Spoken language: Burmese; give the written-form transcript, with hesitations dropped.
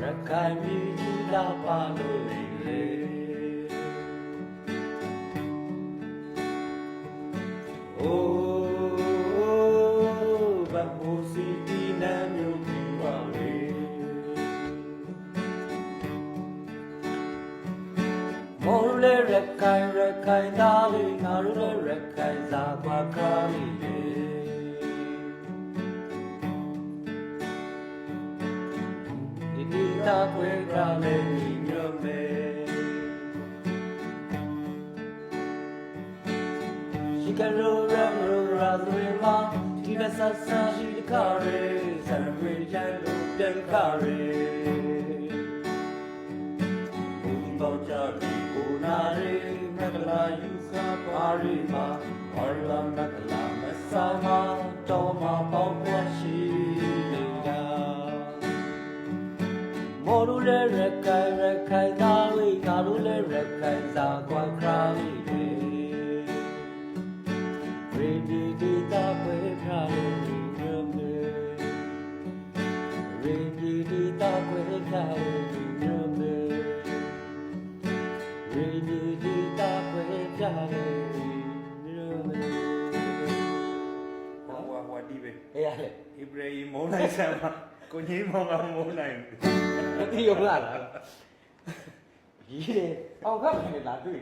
ရခိုင်ပြည်လာပါလို့လေဘတ်ဟိုစီတီနမ်းမျိုးပြီးပါလေမော်လေရခိုင်သားလေးငါတို့လည်းရခိုင်သာကွာကားလေးဒီတာခွေကလေးညမေရှိကရိုရာသွေးမဒီနဆဆာရှိတခါရဲဆန်ဝေးချန်လို့ပြန်ခါရဲဘုံတော့ကြပြီကိုနာရဲမကလာယူကားပါရီမာဝါလာမကလာမဆာမတော်မပေါင်းပြရှိနေတာမော်ရူလေရခိုင်သားဝေးငါတို့လည်းရခိုင်သာကွာခရာလေးရေဒီဒီတာခွေခါလေးညမေရေဒီဒီတာခွေခါလေးညမေရေဒီဒီတာခွေခါလေးညမေဟိုဒီပဲအေးရလေ ဣဘရာဟီမုန်းလိုက်စမ်းပါကိုကြီးမောင်ကမုန်းနိုင်ဘူးတိရောလားကြီးတယ်အောင်ခက်နေလားတွေ့